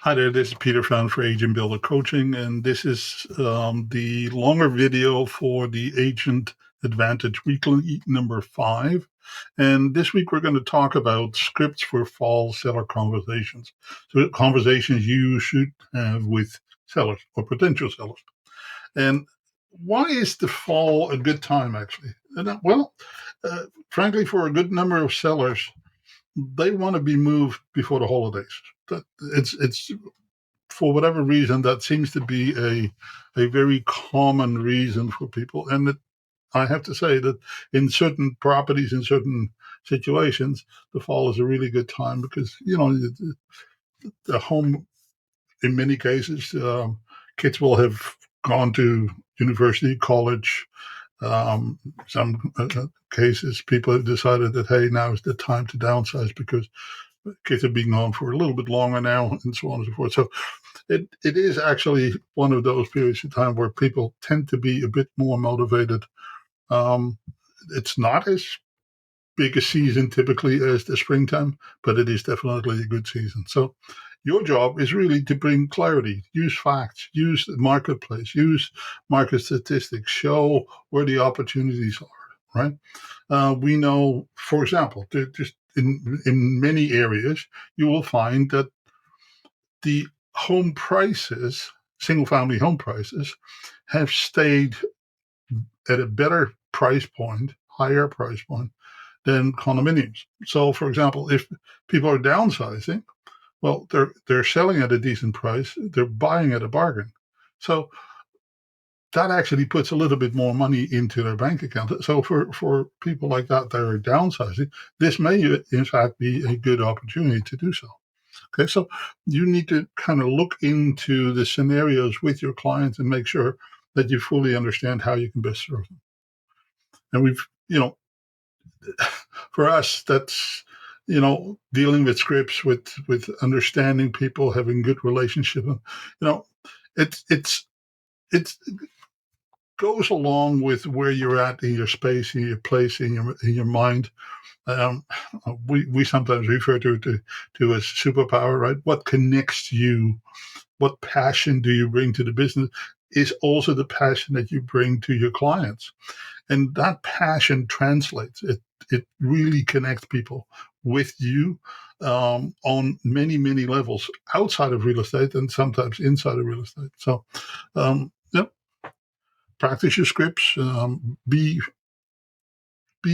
Hi there, this is Peter Fan for Agent Builder Coaching, and this is the longer video for the Agent Advantage Weekly number 5. And this week we're going to talk about scripts for fall seller conversations. So conversations you should have with sellers or potential sellers. And why is the fall a good time, actually? Well, frankly, for a good number of sellers, they want to be moved before the holidays. It's for whatever reason, that seems to be a very common reason for people. And I have to say that in certain properties, in certain situations, the fall is a really good time because, the home, in many cases, kids will have gone to university, college. Some cases, people have decided that, hey, now is the time to downsize because kids have been gone for a little bit longer now, and so on and so forth. So it is actually one of those periods of time where people tend to be a bit more motivated. Um, it's not as big a season typically as the springtime, but it is definitely a good season. So your job is really to bring clarity, use facts, use the marketplace, use market statistics, show where the opportunities are, right? We know, for example, just in many areas, you will find that the home prices, single family home prices, have stayed at a better price point, higher price point than condominiums. So, for example, if people are downsizing, well, they're selling at a decent price, they're buying at a bargain. So that actually puts a little bit more money into their bank account. So for people like that are downsizing, this may in fact be a good opportunity to do so. Okay, so you need to kind of look into the scenarios with your clients and make sure that you fully understand how you can best serve them. And for us, that's, dealing with scripts, with understanding people, having good relationship. It's goes along with where you're at in your space, in your place, in your mind. Um, we sometimes refer to as superpower, right? What connects you? What passion do you bring to the business? Is also the passion that you bring to your clients, and that passion translates. It really connects people with you on many levels outside of real estate and sometimes inside of real estate. So, yep, practice your scripts. Be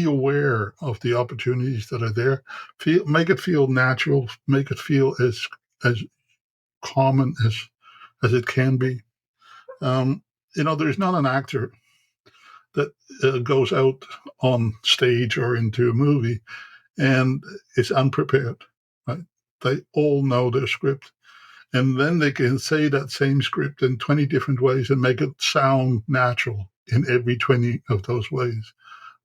aware of the opportunities that are there. Make it feel natural. Make it feel as common as it can be. There's not an actor that goes out on stage or into a movie and is unprepared. Right? They all know their script, and then they can say that same script in 20 different ways and make it sound natural in every 20 of those ways.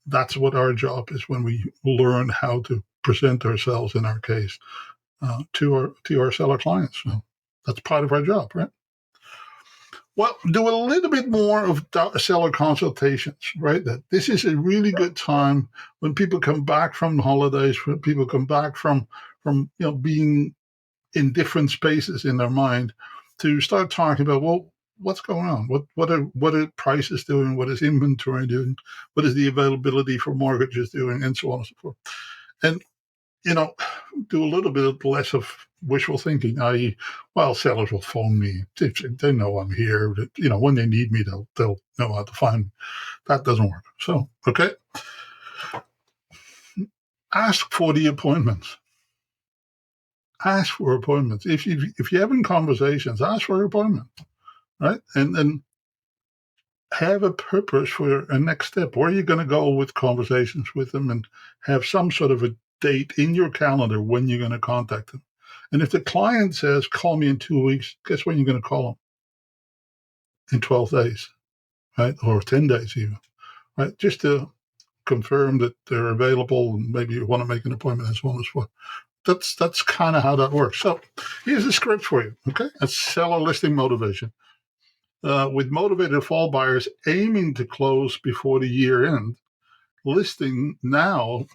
That's what our job is when we learn how to present ourselves, in our case, to our seller clients. So that's part of our job, right? Well, do a little bit more of seller consultations, right? That this is a really good time when people come back from holidays, when people come back from being in different spaces in their mind, to start talking about, well, what's going on? What are prices doing? What is inventory doing? What is the availability for mortgages doing, and so on and so forth. And you know, do a little bit less of wishful thinking, i.e., well, sellers will phone me. They know I'm here. When they need me, they'll know how to find me. That doesn't work. So, okay, ask for the appointments. Ask for appointments. If you're having conversations, ask for an appointment, right? And have a purpose for a next step. Where are you going to go with conversations with them, and have some sort of a date in your calendar when you're going to contact them. And if the client says, call me in 2 weeks, guess when you're going to call them? In 12 days, right? Or 10 days even, right? Just to confirm that they're available, and maybe you want to make an appointment, as well as what. That's kind of how that works. So here's the script for you, okay? A seller listing motivation. With motivated fall buyers aiming to close before the year end, listing now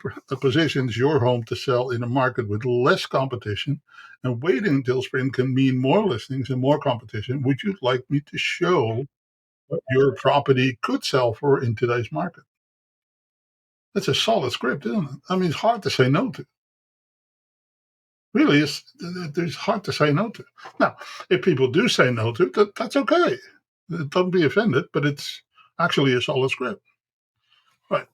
positions your home to sell in a market with less competition, and waiting until spring can mean more listings and more competition. Would you like me to show what your property could sell for in today's market? That's a solid script, isn't it? I mean, it's hard to say no to. Really, it's hard to say no to. Now, if people do say no to it, that's okay. Don't be offended, but it's actually a solid script. Right.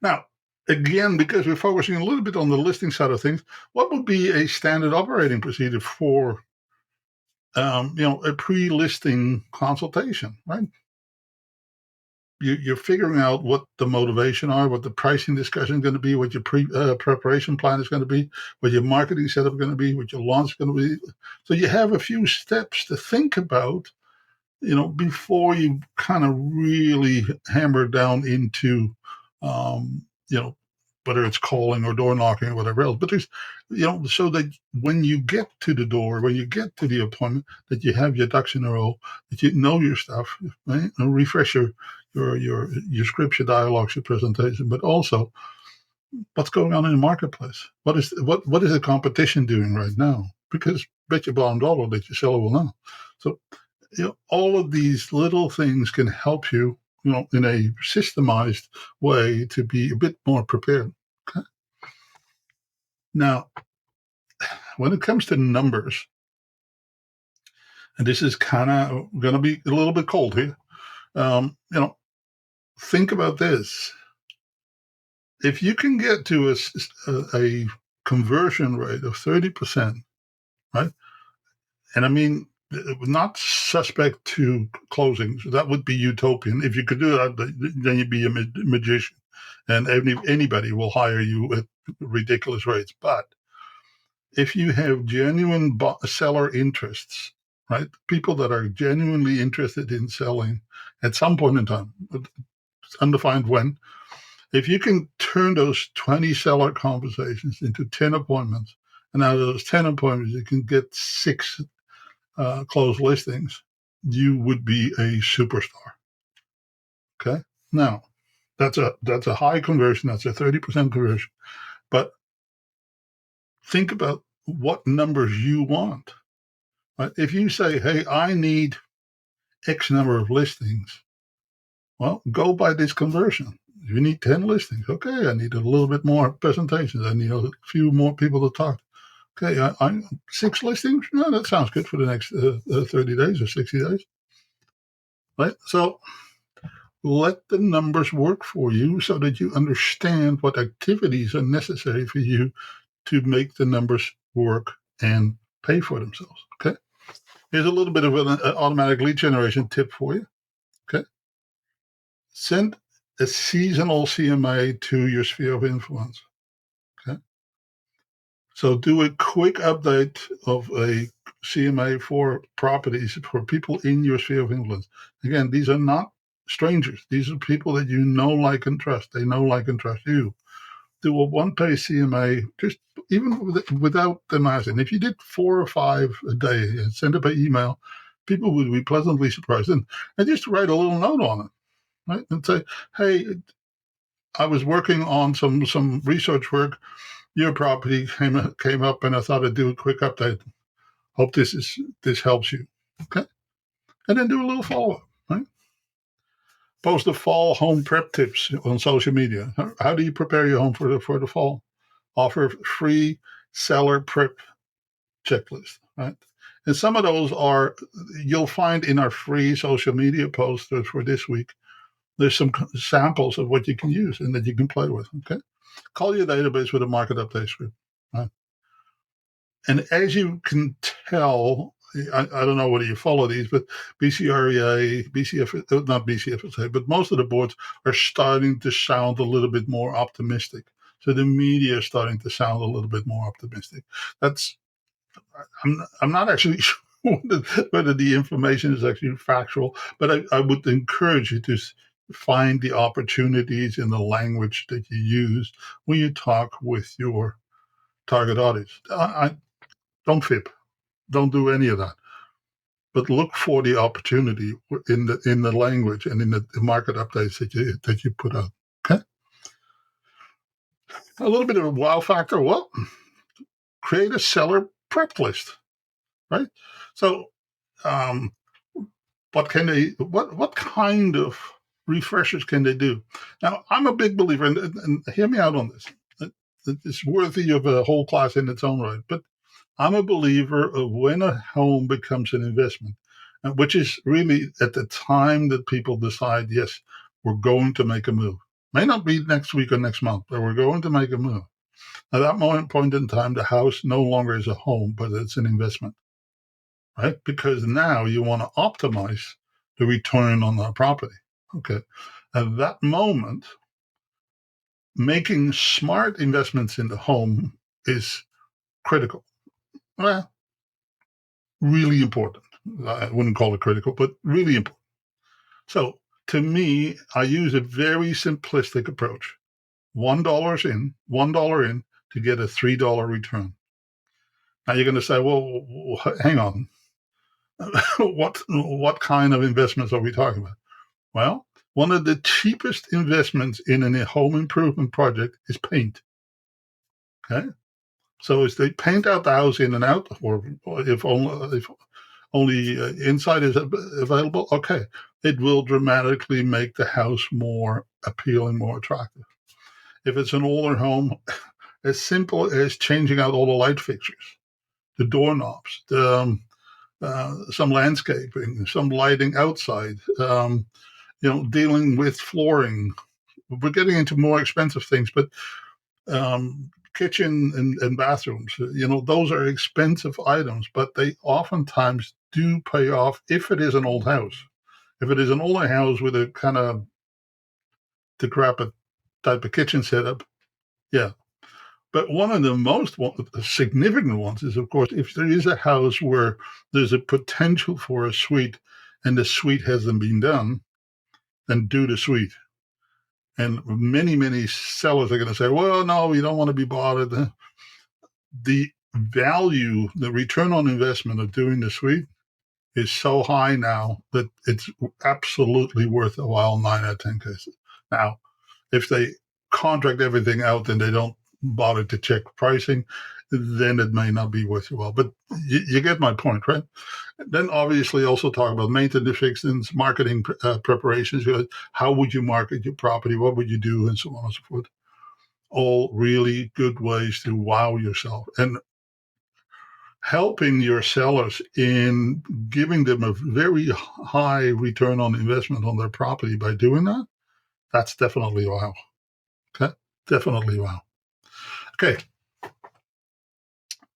Now, again, because we're focusing a little bit on the listing side of things, what would be a standard operating procedure for a pre-listing consultation, right? You're figuring out what the motivation are, what the pricing discussion is going to be, what your preparation plan is going to be, what your marketing setup is going to be, what your launch is going to be. So you have a few steps to think about, before you kind of really hammer down into, um, you know, whether it's calling or door knocking or whatever else. But there's, so that when you get to the door, when you get to the appointment, that you have your ducks in a row, that you know your stuff, right? And refresh your scripts, your dialogues, your presentation, but also what's going on in the marketplace. What is the competition doing right now? Because bet your bottom dollar that your seller will know. So all of these little things can help you, in a systemized way to be a bit more prepared. Okay? Now, when it comes to numbers, and this is kind of going to be a little bit cold here, think about this. If you can get to a conversion rate of 30%, right? And I mean, not suspect to closings. That would be utopian. If you could do that, then you'd be a magician, and anybody will hire you at ridiculous rates. But if you have genuine seller interests, right, people that are genuinely interested in selling at some point in time, it's undefined when, if you can turn those 20 seller conversations into 10 appointments, and out of those 10 appointments, you can get 6 closed listings, you would be a superstar. Okay. Now, that's a high conversion. That's a 30% conversion. But think about what numbers you want. Right? If you say, "Hey, I need X number of listings," well, go by this conversion. You need 10 listings. Okay, I need a little bit more presentations. I need a few more people to talk. Okay, I 6 listings. No, that sounds good for the next 30 days or 60 days. Right. So let the numbers work for you so that you understand what activities are necessary for you to make the numbers work and pay for themselves. Okay. Here's a little bit of an automatic lead generation tip for you. Okay. Send a seasonal CMA to your sphere of influence. Okay. So do a quick update of a CMA for properties for people in your sphere of influence. Again, these are not strangers. These are people that you know, like, and trust. They know, like, and trust you. Do a one-page CMA, just even without them asking. If you did 4 or 5 a day and send it by email, people would be pleasantly surprised. And just write a little note on it, right? And say, "Hey, I was working on some research work. Your property came up, and I thought I'd do a quick update. Hope this helps you." Okay, and then do a little follow up. Right? Post the fall home prep tips on social media. How do you prepare your home for the fall? Offer free seller prep checklist. Right, and some of those you'll find in our free social media posts for this week. There's some samples of what you can use and that you can play with. Okay, call your database with a market update script. Right? And as you can tell, I don't know whether you follow these, but BCREA, BCF, not BCFSA, but most of the boards are starting to sound a little bit more optimistic. So the media is starting to sound a little bit more optimistic. I'm not actually sure whether the information is actually factual, but I would encourage you to find the opportunities in the language that you use when you talk with your target audience. Don't fib. Don't do any of that. But look for the opportunity in the language and in the market updates that you put out. Okay. A little bit of a wow factor. Well, create a seller prep list, right? So, um, what kind of refreshers can they do? Now, I'm a big believer, and hear me out on this. It's worthy of a whole class in its own right, but I'm a believer of when a home becomes an investment, which is really at the time that people decide, yes, we're going to make a move. May not be next week or next month, but we're going to make a move. At that point in time, the house no longer is a home, but it's an investment, right? Because now you want to optimize the return on that property. Okay. At that moment, making smart investments in the home is critical. Well, really important. I wouldn't call it critical, but really important. So to me, I use a very simplistic approach. $1 in to get a $3 return. Now you're going to say, well, hang on. what kind of investments are we talking about? Well, one of the cheapest investments in a home improvement project is paint. Okay, so as they paint out the house in and out, or if only inside is available, okay, it will dramatically make the house more appealing, more attractive. If it's an older home, as simple as changing out all the light fixtures, the doorknobs, some landscaping, some lighting outside, dealing with flooring. We're getting into more expensive things, but kitchen and bathrooms, those are expensive items, but they oftentimes do pay off if it is an old house. If it is an older house with a kind of decrepit type of kitchen setup, yeah. But one of the most significant ones is, of course, if there is a house where there's a potential for a suite and the suite hasn't been done, then do the suite. And many, many sellers are going to say, well, no, we don't want to be bothered. The value, the return on investment of doing the suite is so high now that it's absolutely worth a while, 9 out of 10 cases. Now, if they contract everything out and they don't bother to check pricing, then it may not be worth your while. But you get my point, right? Then obviously also talk about maintenance fixings, marketing preparations. How would you market your property? What would you do? And so on and so forth. All really good ways to wow yourself. And helping your sellers in giving them a very high return on investment on their property by doing that, that's definitely wow. Okay, definitely wow. Okay,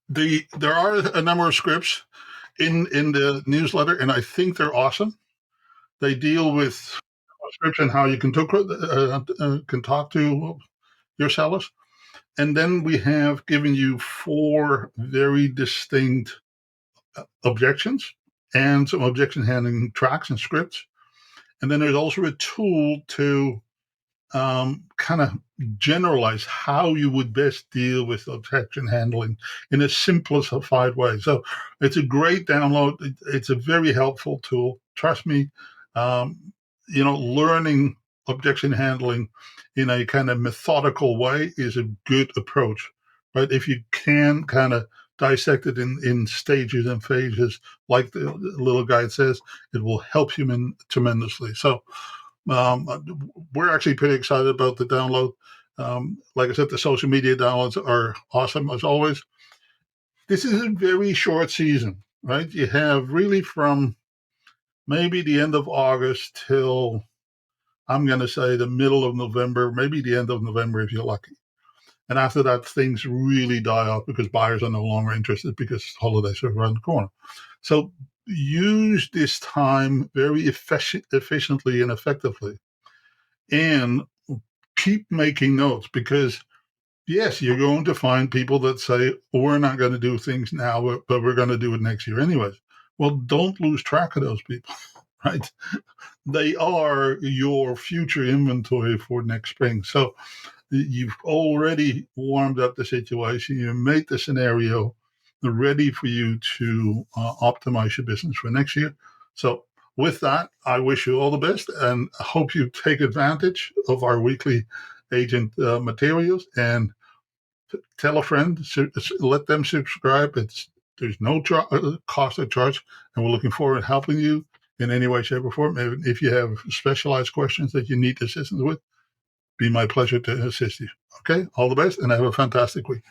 there are a number of scripts in the newsletter, and I think they're awesome. They deal with scripts and how you can talk to your sellers, and then we have given you 4 very distinct objections and some objection handling tracks and scripts. And then there's also a tool to kind of generalize how you would best deal with objection handling in a simplified way. So it's a great download. It's a very helpful tool. Trust me, learning objection handling in a kind of methodical way is a good approach, right? If you can kind of dissect it in stages and phases, like the little guide says, it will help you tremendously. So um, we're actually pretty excited about the download. Like I said, the social media downloads are awesome as always. This is a very short season, right? You have really from maybe the end of August till I'm going to say the middle of November, maybe the end of November if you're lucky. And after that, things really die off because buyers are no longer interested because holidays are around the corner. So use this time very efficiently and effectively. And keep making notes because, yes, you're going to find people that say, we're not going to do things now, but we're going to do it next year anyways. Well, don't lose track of those people, right? They are your future inventory for next spring. So you've already warmed up the situation. You made the scenario ready for you to optimize your business for next year. So with that, I wish you all the best and I hope you take advantage of our weekly agent materials and tell a friend, let them subscribe. There's no cost or charge, and we're looking forward to helping you in any way, shape, or form. If you have specialized questions that you need assistance with, be my pleasure to assist you. Okay, all the best, and have a fantastic week.